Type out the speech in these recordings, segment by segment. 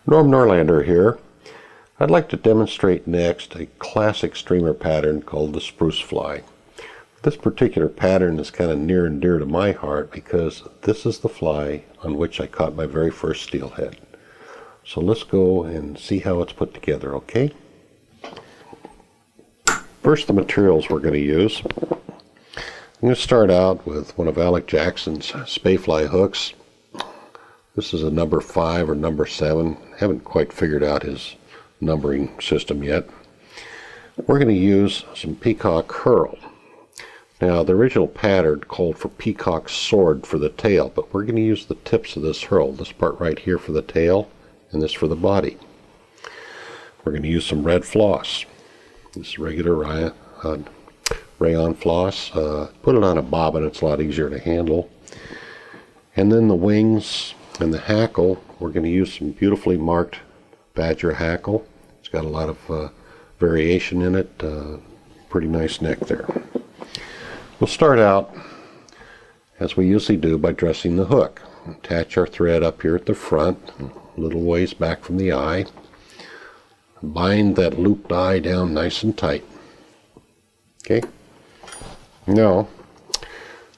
Norm Norlander here. I'd like to demonstrate next a classic streamer pattern called the spruce fly. This particular pattern is kind of near and dear to my heart because this is the fly on which I caught my very first steelhead. So let's go and see how it's put together, okay? First, the materials we're going to use. I'm going to start out with one of Alec Jackson's spay fly hooks. This is a number 5 or number 7. Haven't quite figured out his numbering system yet. We're going to use some peacock herl. Now, the original pattern called for peacock sword for the tail, but we're going to use the tips of this herl, this part right here for the tail, and this for the body. We're going to use some red floss. This is regular rayon floss. Put it on a bobbin, it's a lot easier to handle. And then the wings and the hackle, we're going to use some beautifully marked badger hackle. It's got a lot of variation in it. Pretty nice neck there. We'll start out, as we usually do, by dressing the hook. Attach our thread up here at the front, a little ways back from the eye. Bind that looped eye down nice and tight. Okay? Now,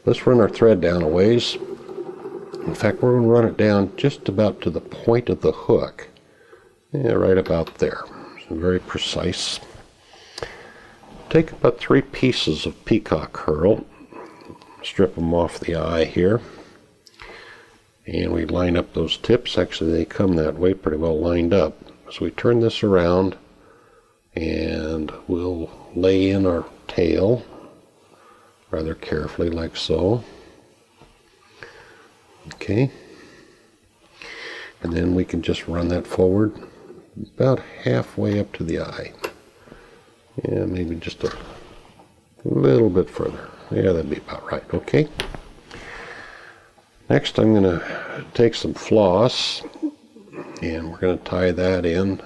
let's run our thread down a ways. In fact, we're going to run it down just about to the point of the hook. Yeah, right about there. So very precise. Take about 3 pieces of peacock herl. Strip them off the eye here. And we line up those tips. Actually, they come that way pretty well lined up. So we turn this around and we'll lay in our tail rather carefully like so. Okay. And then we can just run that forward about halfway up to the eye. Yeah, maybe just a little bit further. Yeah, that'd be about right. Okay. Next, I'm going to take some floss and we're going to tie that in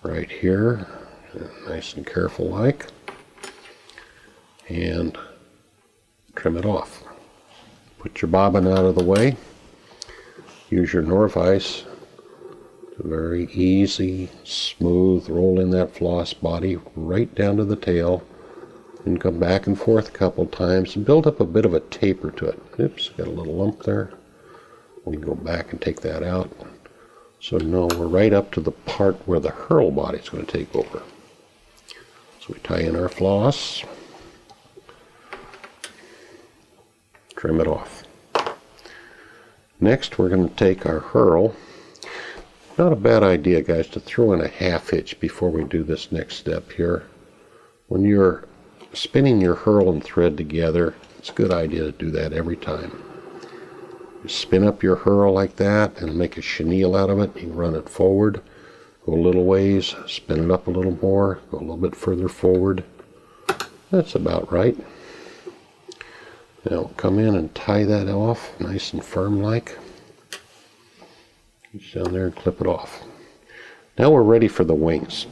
right here, nice and careful like, and trim it off. Put your bobbin out of the way. Use your Norvise. Very easy, smooth, roll in that floss body right down to the tail and come back and forth a couple times and build up a bit of a taper to it. Oops, got a little lump there. We can go back and take that out. So now we're right up to the part where the herl body is going to take over. So we tie in our floss, trim it off. Next, we're going to take our herl. Not a bad idea, guys, to throw in a half hitch before we do this next step here. When you're spinning your herl and thread together, it's a good idea to do that every time. You spin up your herl like that and make a chenille out of it. You run it forward, go a little ways, spin it up a little more, go a little bit further forward. That's about right. Now come in and tie that off nice and firm like. Reach down there and clip it off. Now we're ready for the wings.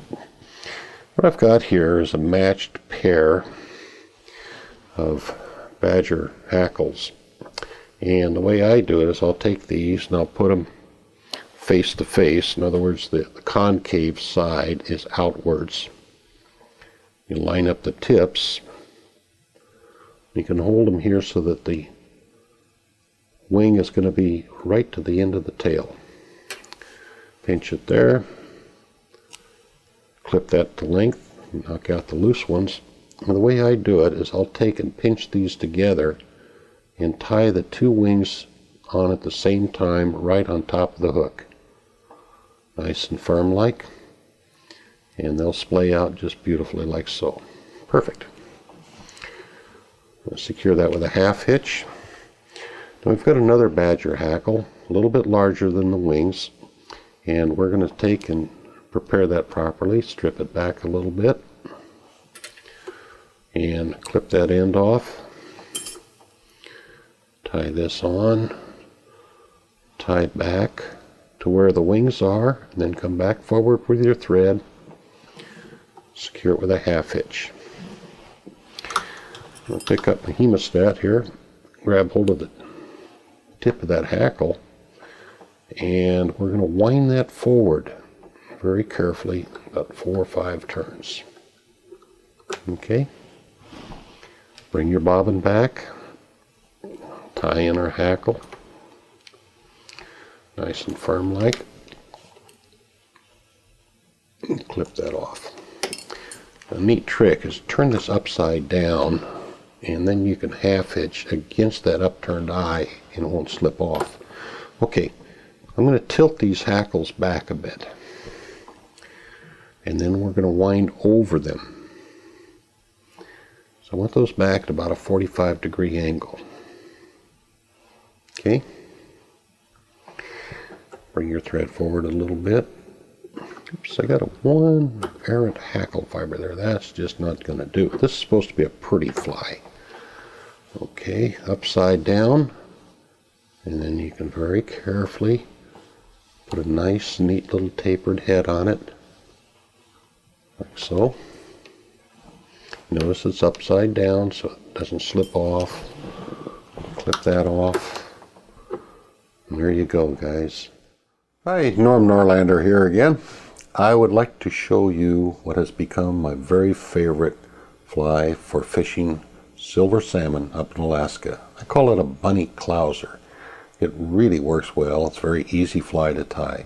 What I've got here is a matched pair of badger hackles. And the way I do it is I'll take these and I'll put them face to face. In other words, the concave side is outwards. You line up the tips. You can hold them here so that the wing is going to be right to the end of the tail. Pinch it there. Clip that to length. Knock out the loose ones. And the way I do it is I'll take and pinch these together and tie the 2 wings on at the same time right on top of the hook. Nice and firm like. And they'll splay out just beautifully like so. Perfect. I'll secure that with a half hitch. Now we've got another badger hackle, a little bit larger than the wings, and we're going to take and prepare that properly, strip it back a little bit, and clip that end off. Tie this on, tie back to where the wings are, and then come back forward with your thread, secure it with a half hitch. I'll pick up my hemostat here, grab hold of the tip of that hackle, And we're going to wind that forward very carefully, about 4 or 5 turns. Okay. Bring your bobbin back. Tie in our hackle. Nice and firm like. And clip that off. A neat trick is turn this upside down, and then you can half hitch against that upturned eye and it won't slip off. Okay, I'm going to tilt these hackles back a bit, and then we're going to wind over them. So I want those back at about a 45-degree angle. Okay, bring your thread forward a little bit. Oops, I got one errant hackle fiber there. That's just not going to do. This is supposed to be a pretty fly. Okay, upside down, and then you can very carefully put a nice, neat little tapered head on it, like so. Notice it's upside down so it doesn't slip off. Clip that off. And there you go, guys. Hi, Norm Norlander here again. I would like to show you what has become my very favorite fly for fishing silver salmon up in Alaska. I call it a bunny clouser. It really works well. It's a very easy fly to tie.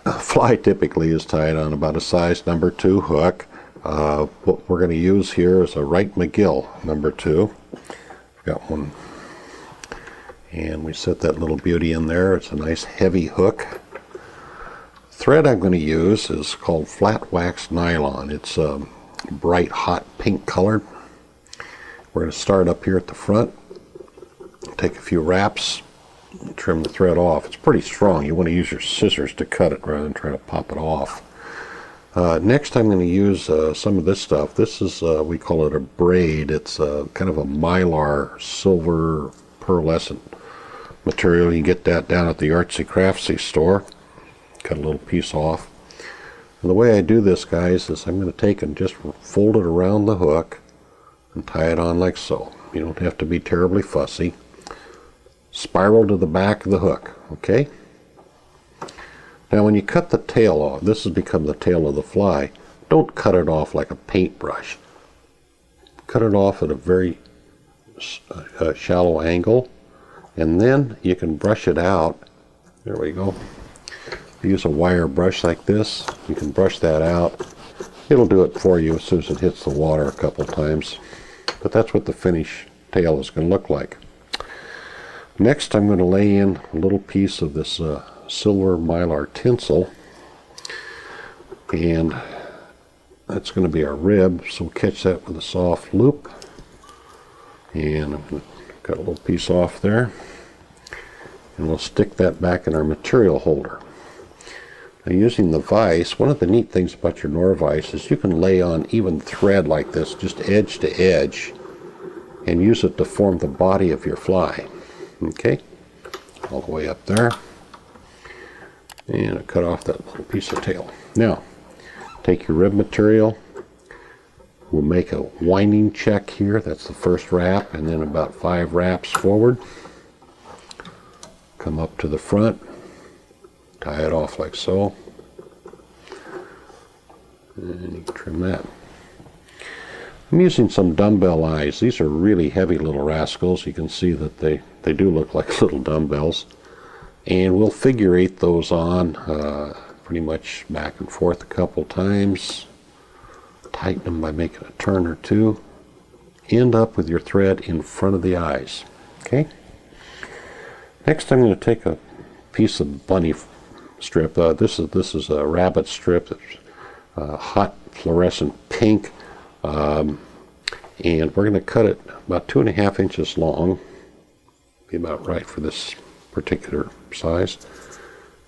A fly typically is tied on about a size number 2 hook. What we're going to use here is a Wright McGill number 2. I've got one. And we set that little beauty in there. It's a nice heavy hook. Thread I'm going to use is called flat wax nylon. It's a bright hot pink colored. We're going to start up here at the front, take a few wraps, and trim the thread off. It's pretty strong. You want to use your scissors to cut it rather than try to pop it off. Next I'm going to use some of this stuff. This is, we call it a braid. It's kind of a mylar silver pearlescent material. You can get that down at the artsy craftsy store. Cut a little piece off. And the way I do this, guys, is I'm going to take and just fold it around the hook and tie it on like so. You don't have to be terribly fussy. Spiral to the back of the hook, okay? Now when you cut the tail off, this has become the tail of the fly, don't cut it off like a paintbrush. Cut it off at a very shallow angle, and then you can brush it out. There we go. Use a wire brush like this. You can brush that out. It'll do it for you as soon as it hits the water a couple times. But that's what the finished tail is going to look like. Next I'm going to lay in a little piece of this silver mylar tinsel, and that's going to be our rib, so we'll catch that with a soft loop. And I'm going to cut a little piece off there, and we'll stick that back in our material holder. Now, using the vise, one of the neat things about your Norvise is you can lay on even thread like this, just edge to edge, and use it to form the body of your fly. Okay, all the way up there, and I cut off that little piece of tail. Now, take your rib material. We'll make a winding check here. That's the first wrap, and then about 5 wraps forward. Come up to the front, tie it off like so, and you can trim that. I'm using some dumbbell eyes. These are really heavy little rascals. You can see that they do look like little dumbbells. And we'll figure 8 those on pretty much back and forth a couple times. Tighten them by making a turn or two. End up with your thread in front of the eyes. Okay? Next I'm going to take a piece of bunny strip. This is a rabbit strip that's hot fluorescent pink. And we're going to cut it about 2.5 inches long. Be about right for this particular size.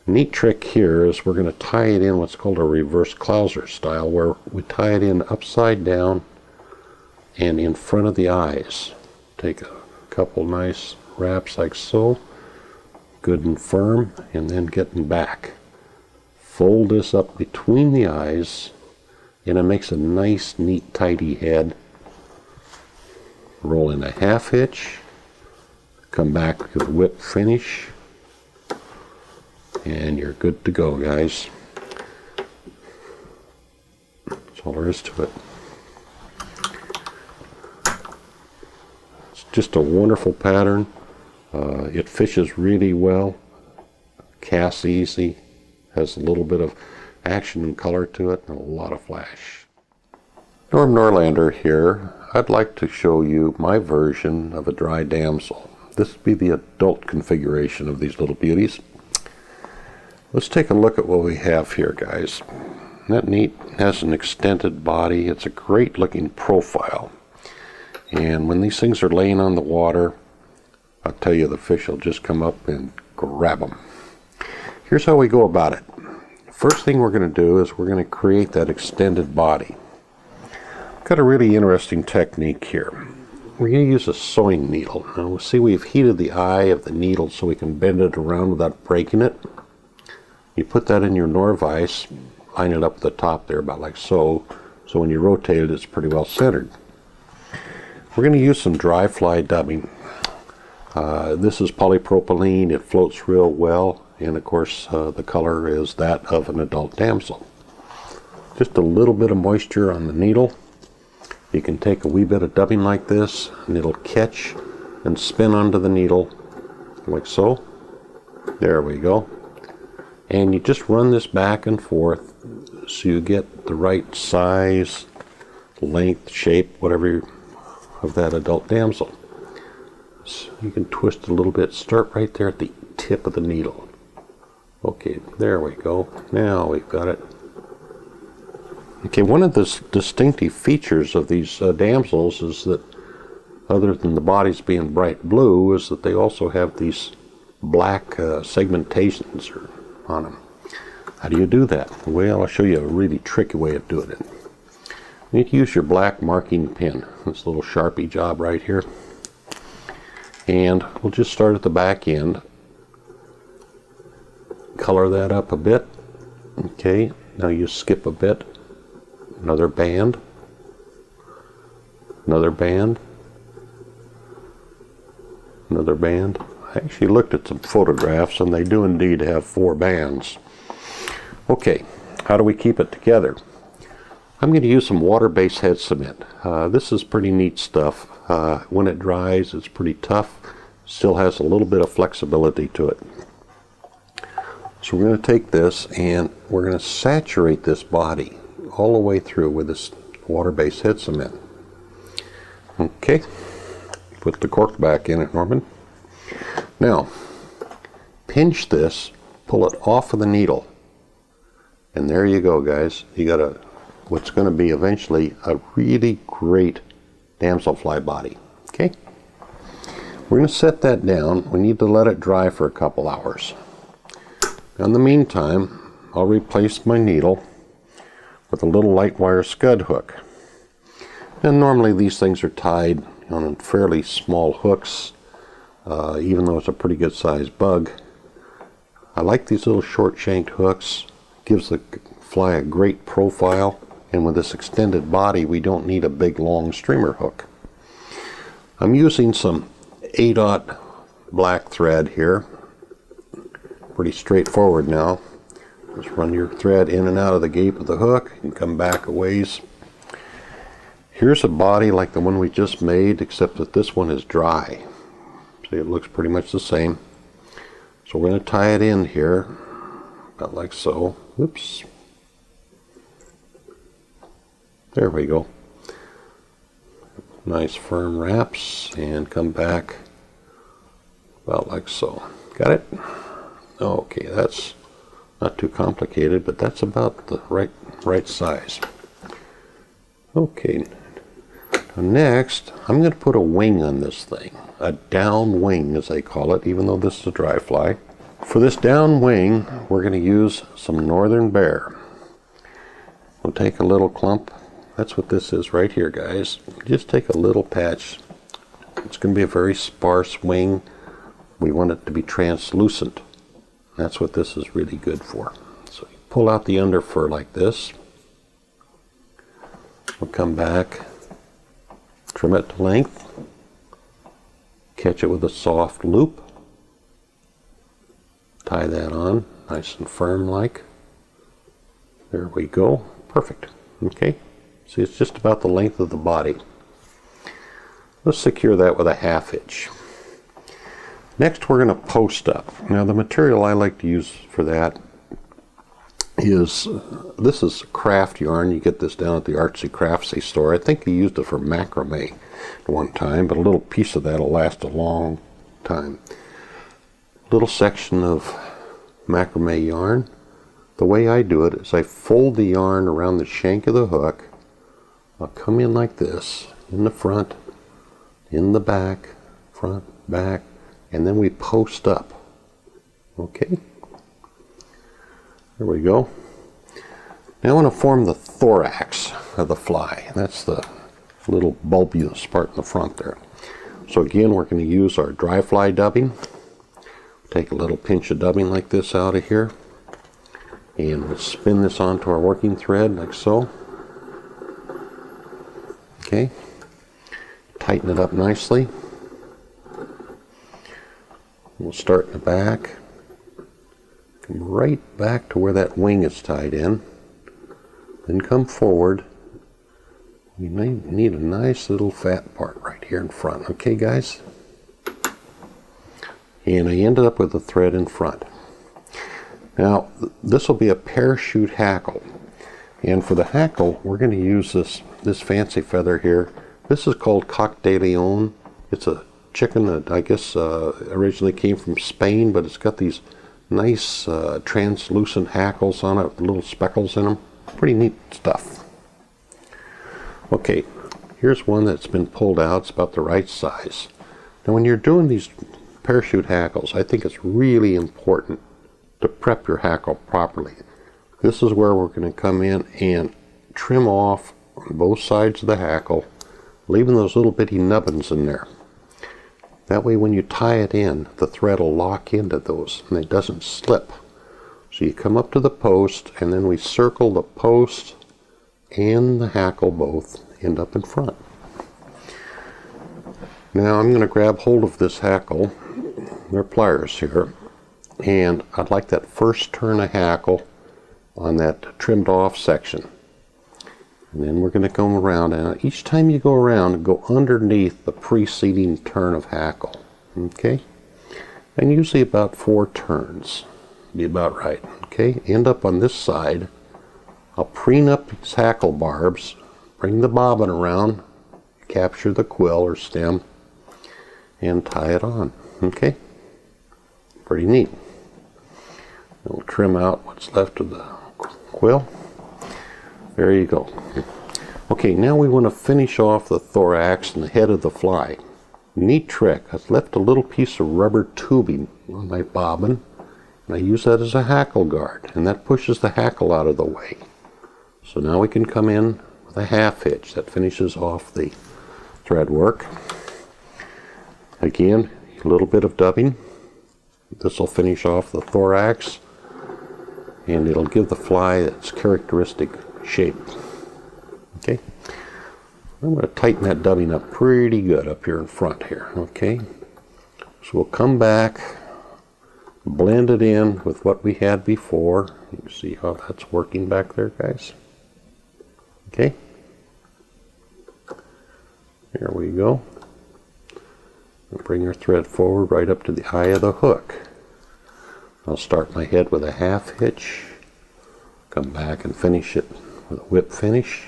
Neat trick here is we're going to tie it in what's called a reverse clouser style, where we tie it in upside down and in front of the eyes. Take a couple nice wraps like so, good and firm, and then getting back. Fold this up between the eyes, and it makes a nice, neat, tidy head. Roll in a half hitch, come back with whip finish, and you're good to go, guys. That's all there is to it. It's just a wonderful pattern. It fishes really well, casts easy, has a little bit of action and color to it, and a lot of flash. Norm Norlander here. I'd like to show you my version of a dry damsel. This would be the adult configuration of these little beauties. Let's take a look at what we have here, guys. Isn't that neat? It has an extended body. It's a great looking profile. And when these things are laying on the water, I'll tell you, the fish will just come up and grab them. Here's how we go about it. First thing we're going to do is we're going to create that extended body. Got a really interesting technique here. We're going to use a sewing needle. Now we'll see we've heated the eye of the needle so we can bend it around without breaking it. You put that in your Norvise, line it up at the top there about like so, so when you rotate it, it's pretty well centered. We're going to use some dry fly dubbing. This is polypropylene. It floats real well, and of course the color is that of an adult damsel. Just a little bit of moisture on the needle. You can take a wee bit of dubbing like this, and it'll catch and spin onto the needle like so. There we go. And you just run this back and forth so you get the right size, length, shape, whatever of that adult damsel. So you can twist a little bit. Start right there at the tip of the needle. Okay, there we go. Now we've got it. Okay, one of the distinctive features of these damsels is that, other than the bodies being bright blue, is that they also have these black segmentations on them. How do you do that? Well, I'll show you a really tricky way of doing it. You need to use your black marking pen. This little Sharpie job right here. And we'll just start at the back end. Color that up a bit. Okay, now you skip a bit. Another band. Another band. Another band. I actually looked at some photographs, and they do indeed have 4 bands. Okay, how do we keep it together? I'm going to use some water-based head cement. This is pretty neat stuff. When it dries, it's pretty tough. Still has a little bit of flexibility to it. So we're going to take this and we're going to saturate this body all the way through with this water-based head cement. Okay, put the cork back in it, Norman. Now, pinch this, pull it off of the needle, and there you go, guys. You got what's going to be eventually a really great damselfly body. Okay, we're going to set that down. We need to let it dry for a couple hours. In the meantime, I'll replace my needle with a little light wire scud hook. And normally these things are tied on fairly small hooks, even though it's a pretty good sized bug. I like these little short shanked hooks. Gives the fly a great profile, and with this extended body we don't need a big long streamer hook. I'm using some 8/0 black thread here. Pretty straightforward now. Just run your thread in and out of the gape of the hook and come back a ways. Here's a body like the one we just made, except that this one is dry. See, it looks pretty much the same. So we're going to tie it in here, about like so. Oops. There we go. Nice firm wraps, and come back about like so. Got it? Okay, that's not too complicated, but that's about the right size. Okay, now next I'm going to put a wing on this thing, a down wing as they call it, even though this is a dry fly. For this down wing, we're going to use some Northern Bear. We'll take a little clump. That's what this is right here, guys. Just take a little patch. It's going to be a very sparse wing. We want it to be translucent. That's what this is really good for. So you pull out the under fur like this. We'll come back, trim it to length, catch it with a soft loop, tie that on nice and firm like. There we go. Perfect. Okay. See, it's just about the length of the body. Let's secure that with a 1/2 hitch. Next, we're going to post up. Now, the material I like to use for that is, this is craft yarn. You get this down at the Artsy Craftsy store. I think he used it for macrame one time, but a little piece of that will last a long time. Little section of macrame yarn. The way I do it is I fold the yarn around the shank of the hook. I'll come in like this, in the front, in the back, front, back, and then we post up. Okay? There we go. Now I want to form the thorax of the fly. That's the little bulbous part in the front there. So again, we're going to use our dry fly dubbing. Take a little pinch of dubbing like this out of here, and we'll spin this onto our working thread like so. Okay, tighten it up nicely. We'll start in the back, come right back to where that wing is tied in, then come forward. We need a nice little fat part right here in front. Okay, guys? And I ended up with the thread in front. Now, this will be a parachute hackle. And for the hackle, we're going to use this fancy feather here. This is called Coq de Leon. It's a chicken that I guess originally came from Spain, but it's got these nice translucent hackles on it with little speckles in them. Pretty neat stuff. Okay, here's one that's been pulled out. It's about the right size. Now when you're doing these parachute hackles, I think it's really important to prep your hackle properly. This is where we're going to come in and trim off on both sides of the hackle, leaving those little bitty nubbins in there. That way when you tie it in, the thread will lock into those and it doesn't slip. So you come up to the post, and then we circle the post and the hackle both end up in front. Now I'm going to grab hold of this hackle. There are pliers here, and I'd like that first turn of hackle on that trimmed off section. And then we're going to come around, and each time you go around, go underneath the preceding turn of hackle. Okay? And usually about 4 turns. Be about right. Okay? End up on this side. I'll preen up these hackle barbs, bring the bobbin around, capture the quill or stem, and tie it on. Okay? Pretty neat. We'll trim out what's left of the quill. There you go. Okay, now we want to finish off the thorax and the head of the fly. Neat trick. I've left a little piece of rubber tubing on my bobbin, and I use that as a hackle guard, and that pushes the hackle out of the way. So now we can come in with a 1/2 hitch. That finishes off the thread work. Again, a little bit of dubbing. This will finish off the thorax, and it'll give the fly its characteristic shape. Okay, I'm going to tighten that dubbing up pretty good up here in front here. Okay, so we'll come back, blend it in with what we had before. You can see how that's working back there, guys. Okay, there we go. We'll bring our thread forward right up to the eye of the hook. I'll start my head with a 1/2 hitch, come back and finish it with a whip finish,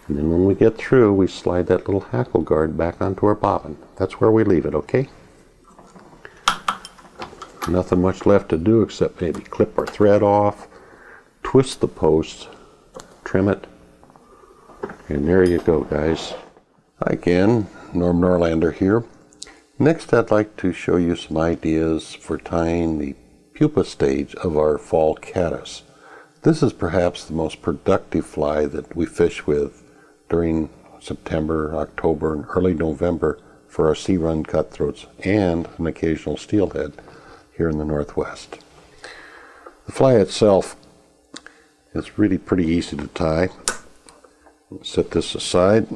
and then when we get through, we slide that little hackle guard back onto our bobbin. That's where we leave it. Okay, nothing much left to do except maybe clip our thread off, twist the post, trim it, and there you go, guys. Hi again, Norm Norlander here. Next, I'd like to show you some ideas for tying the pupa stage of our fall caddis. This is perhaps the most productive fly that we fish with during September, October, and early November for our sea run cutthroats and an occasional steelhead here in the Northwest. The fly itself is really pretty easy to tie. Set this aside,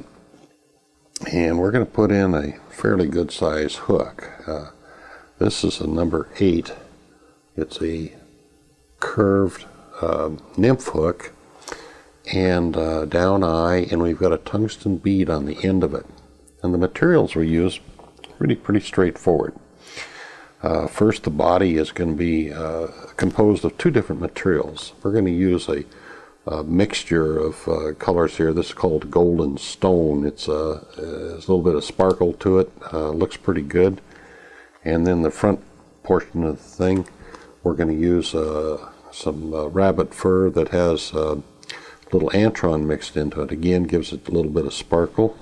and we're going to put in a fairly good size hook. This is a number 8 It's a curved nymph hook and down eye, and we've got a tungsten bead on the end of it. And the materials we use pretty straightforward. First, the body is going to be composed of two different materials. We're going to use a mixture of colors here. This is called golden stone. It's there's a little bit of sparkle to it. Looks pretty good. And then the front portion of the thing, we're going to use some rabbit fur that has a little antron mixed into it. Again, gives it a little bit of sparkle.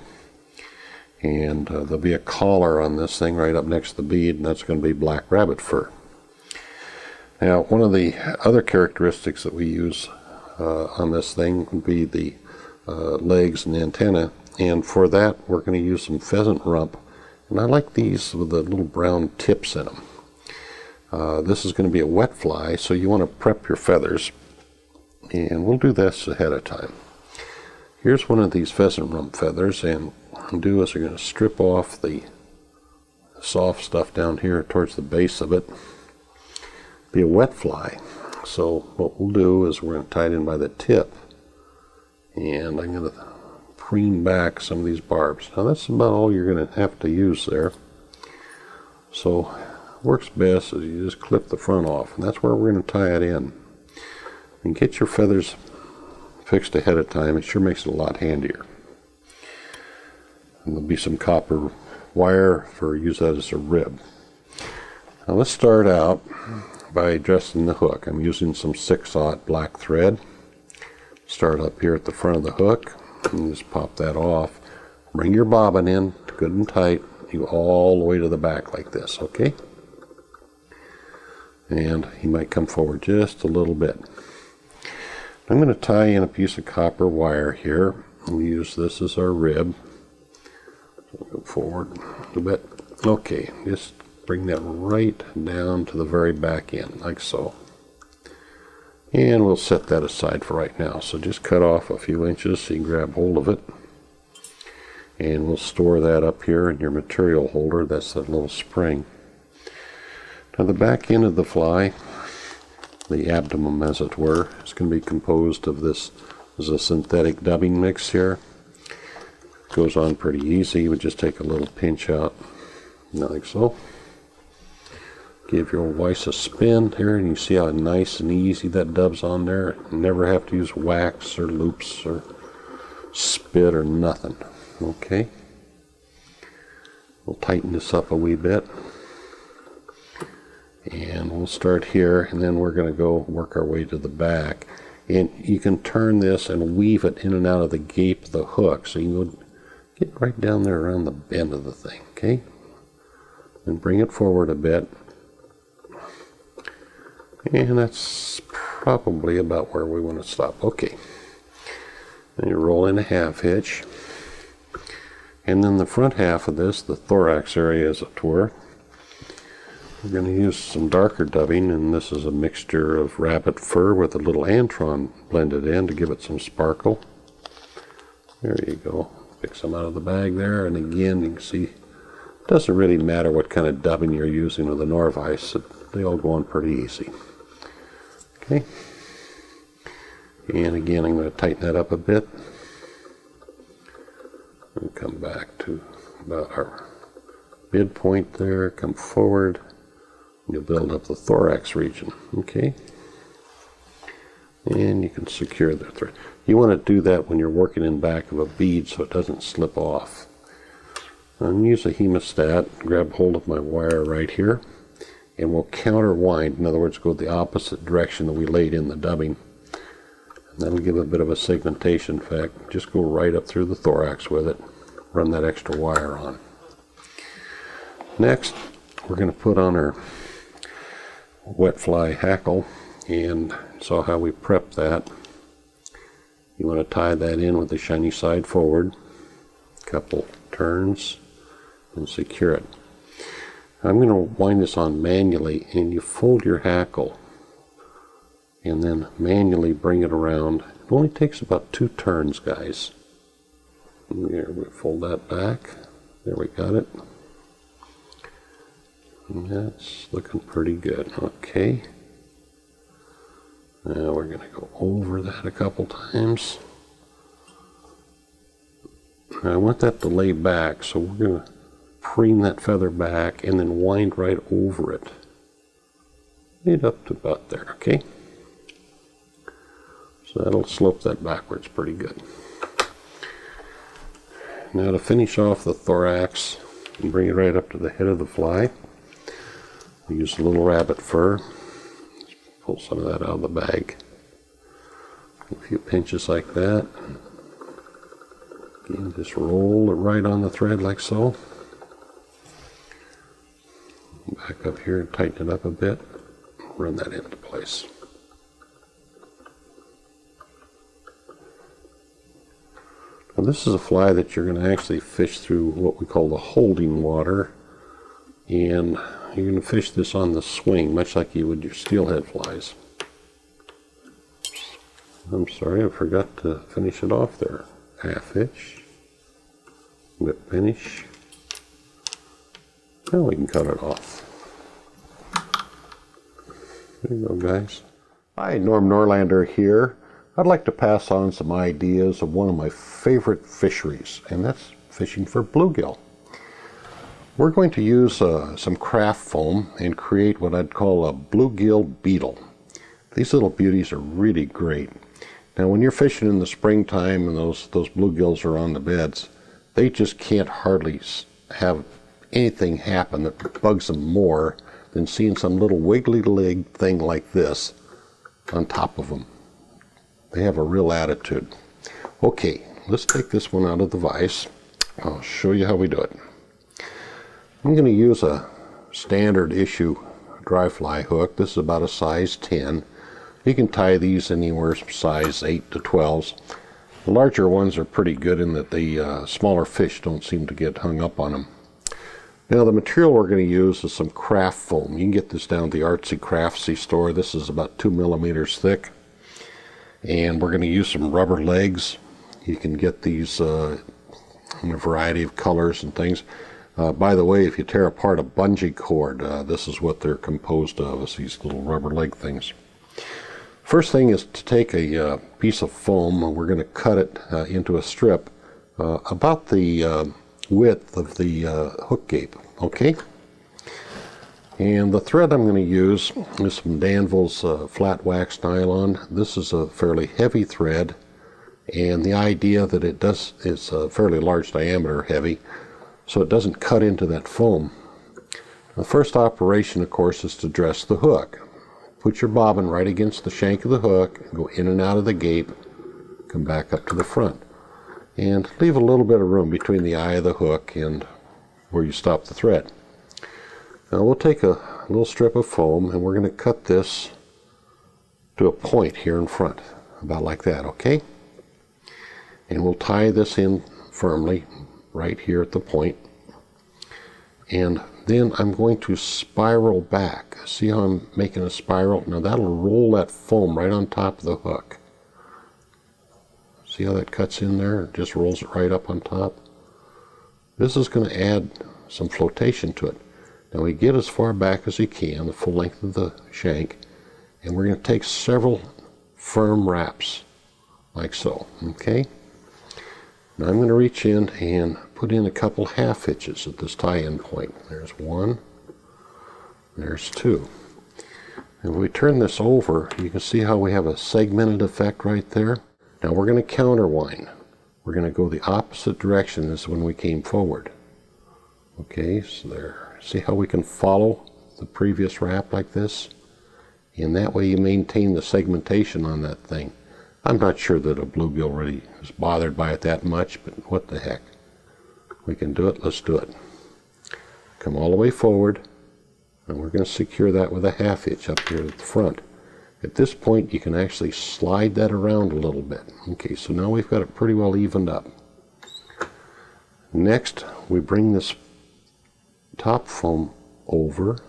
And there'll be a collar on this thing right up next to the bead, and that's going to be black rabbit fur. Now, one of the other characteristics that we use on this thing would be the legs and the antenna, and for that we're going to use some pheasant rump, and I like these with the little brown tips in them. This is going to be a wet fly, so you want to prep your feathers, and we'll do this ahead of time. Here's one of these pheasant rump feathers, and what I'm going to do is we're going to strip off the soft stuff down here towards the base of it. Be a wet fly. So what we'll do is we're going to tie it in by the tip, and I'm going to preen back some of these barbs. Now that's about all you're going to have to use there. So what works best is you just clip the front off, and that's where we're going to tie it in. And get your feathers fixed ahead of time. It sure makes it a lot handier. And there'll be some copper wire for use that as a rib. Now let's start out by dressing the hook. I'm using some 6/0 black thread. Start up here at the front of the hook and just pop that off. Bring your bobbin in good and tight. You go all the way to the back like this, okay? And you might come forward just a little bit. I'm going to tie in a piece of copper wire here and use this as our rib. Go forward a bit. Okay, just bring that right down to the very back end, like so. And we'll set that aside for right now. So just cut off a few inches so you can grab hold of it. And we'll store that up here in your material holder. That's that little spring. Now the back end of the fly, the abdomen as it were, is going to be composed of this. There's a synthetic dubbing mix here. Goes on pretty easy. We just take a little pinch out, like so. Give your vise a spin here, and you see how nice and easy that dubs on there. You never have to use wax or loops or spit or nothing. Okay. We'll tighten this up a wee bit. And we'll start here, and then we're going to go work our way to the back. And you can turn this and weave it in and out of the gape of the hook. So you can get right down there around the bend of the thing, okay? And bring it forward a bit. And that's probably about where we want to stop. Okay. And you roll in a half hitch. And then the front half of this, the thorax area as it were, we're going to use some darker dubbing, and this is a mixture of rabbit fur with a little antron blended in to give it some sparkle. There you go. Pick some out of the bag there, and again you can see it doesn't really matter what kind of dubbing you're using with a Norvise. They all go on pretty easy. Okay. And again I'm going to tighten that up a bit. And come back to about our midpoint there, come forward. You'll build up the thorax region, okay? And you can secure the thread. You want to do that when you're working in back of a bead so it doesn't slip off. And use a hemostat, grab hold of my wire right here, and we'll counter wind. In other words, go the opposite direction that we laid in the dubbing. And that'll give a bit of a segmentation effect. Just go right up through the thorax with it. Run that extra wire on. Next, we're going to put on our wet fly hackle, and saw how we prep that. You want to tie that in with the shiny side forward, couple turns, and secure it. I'm going to wind this on manually, and you fold your hackle and then manually bring it around. It only takes about 2 turns, guys. There, we fold that back. There, we got it. And that's looking pretty good. Okay. Now we're going to go over that a couple times. Now I want that to lay back, so we're going to preen that feather back and then wind right over it. Right up to about there, okay? So that'll slope that backwards pretty good. Now to finish off the thorax and bring it right up to the head of the fly, we use a little rabbit fur. Pull some of that out of the bag. A few pinches like that. Again, just roll it right on the thread like so. Back up here and tighten it up a bit. Run that into place. Now this is a fly that you're going to actually fish through what we call the holding water, and you're going to fish this on the swing, much like you would your steelhead flies. I'm sorry, I forgot to finish it off there. Half hitch, whip finish. Now we can cut it off. There you go, guys. Hi, Norm Norlander here. I'd like to pass on some ideas of one of my favorite fisheries, and that's fishing for bluegill. We're going to use some craft foam and create what I'd call a bluegill beetle. These little beauties are really great. Now when you're fishing in the springtime and those bluegills are on the beds, they just can't hardly have anything happen that bugs them more than seeing some little wiggly leg thing like this on top of them. They have a real attitude. Okay, let's take this one out of the vise. I'll show you how we do it. I'm going to use a standard issue dry fly hook. This is about a size 10. You can tie these anywhere from size 8 to 12s. The larger ones are pretty good in that the smaller fish don't seem to get hung up on them. Now the material we're going to use is some craft foam. You can get this down at the Artsy Craftsy store. This is about 2 millimeters thick. And we're going to use some rubber legs. You can get these in a variety of colors and things. By the way, if you tear apart a bungee cord, this is what they're composed of, is these little rubber leg things. First thing is to take a piece of foam. We're going to cut it into a strip about the width of the hook gape, okay? And the thread I'm going to use is some Danville's flat wax nylon. This is a fairly heavy thread, and the idea that it's a fairly large diameter heavy, so it doesn't cut into that foam. The first operation, of course, is to dress the hook. Put your bobbin right against the shank of the hook, go in and out of the gape, come back up to the front, and leave a little bit of room between the eye of the hook and where you stop the thread. Now we'll take a little strip of foam and we're going to cut this to a point here in front, about like that, okay? And we'll tie this in firmly right here at the point. And then I'm going to spiral back. See how I'm making a spiral? Now that'll roll that foam right on top of the hook. See how that cuts in there? It just rolls it right up on top. This is going to add some flotation to it. Now we get as far back as you can, the full length of the shank, and we're going to take several firm wraps, like so, okay? Now I'm going to reach in and put in a couple half hitches at this tie-in point. There's one, there's two. And when we turn this over, you can see how we have a segmented effect right there. Now we're going to counterwind. We're going to go the opposite direction as when we came forward. Okay, so there. See how we can follow the previous wrap like this? And that way you maintain the segmentation on that thing. I'm not sure that a bluegill really is bothered by it that much, but what the heck. We can do it, let's do it. Come all the way forward, and we're going to secure that with a half hitch up here at the front. At this point you can actually slide that around a little bit. Okay, so now we've got it pretty well evened up. Next, we bring this top foam over,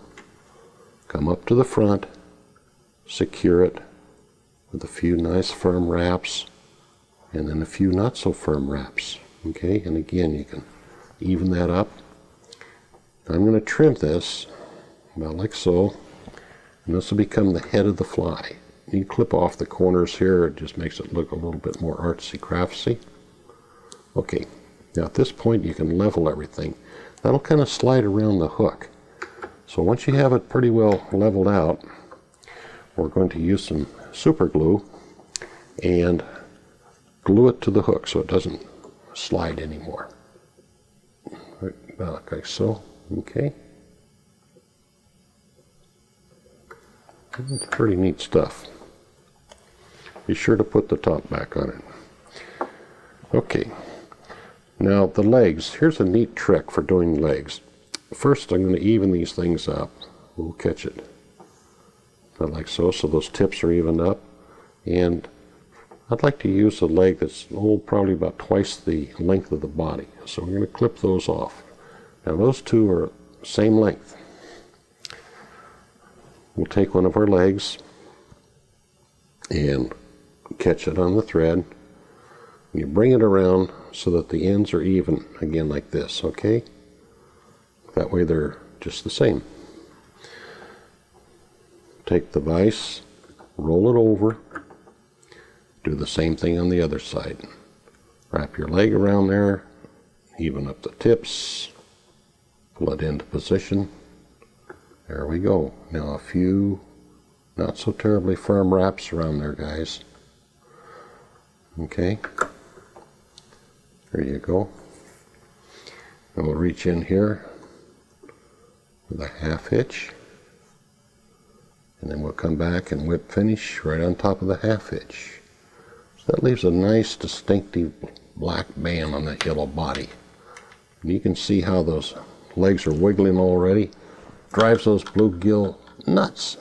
come up to the front, secure it with a few nice firm wraps, and then a few not so firm wraps. Okay, and again you can even that up. I'm going to trim this about like so, and this will become the head of the fly. you clip off the corners here. It just makes it look a little bit more artsy craftsy. Okay, now at this point you can level everything. That'll kind of slide around the hook. So once you have it pretty well leveled out, we're going to use some super glue and glue it to the hook so it doesn't slide anymore. Right, about like so. Okay. It's pretty neat stuff. Be sure to put the top back on it. Okay. Now the legs. Here's a neat trick for doing legs. First I'm going to even these things up. We'll catch it. About like so, so those tips are evened up. And I'd like to use a leg that's probably about twice the length of the body. So we're going to clip those off. Now those two are same length. We'll take one of our legs and catch it on the thread. You bring it around so that the ends are even, again like this, okay? That way they're just the same. Take the vise, roll it over, do the same thing on the other side. Wrap your leg around there, even up the tips, pull it into position. There we go. Now a few not so terribly firm wraps around there, guys. Okay. There you go. And we'll reach in here with a half hitch. And then we'll come back and whip finish right on top of the half hitch. So that leaves a nice distinctive black band on that yellow body. And you can see how those legs are wiggling already. Drives those bluegill nuts.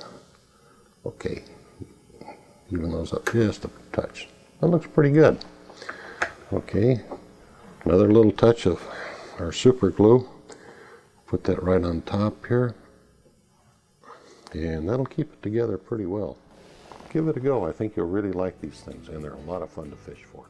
Okay, even those up just a touch. That looks pretty good. Okay, another little touch of our super glue. Put that right on top here. And that'll keep it together pretty well. Give it a go. I think you'll really like these things, and they're a lot of fun to fish for.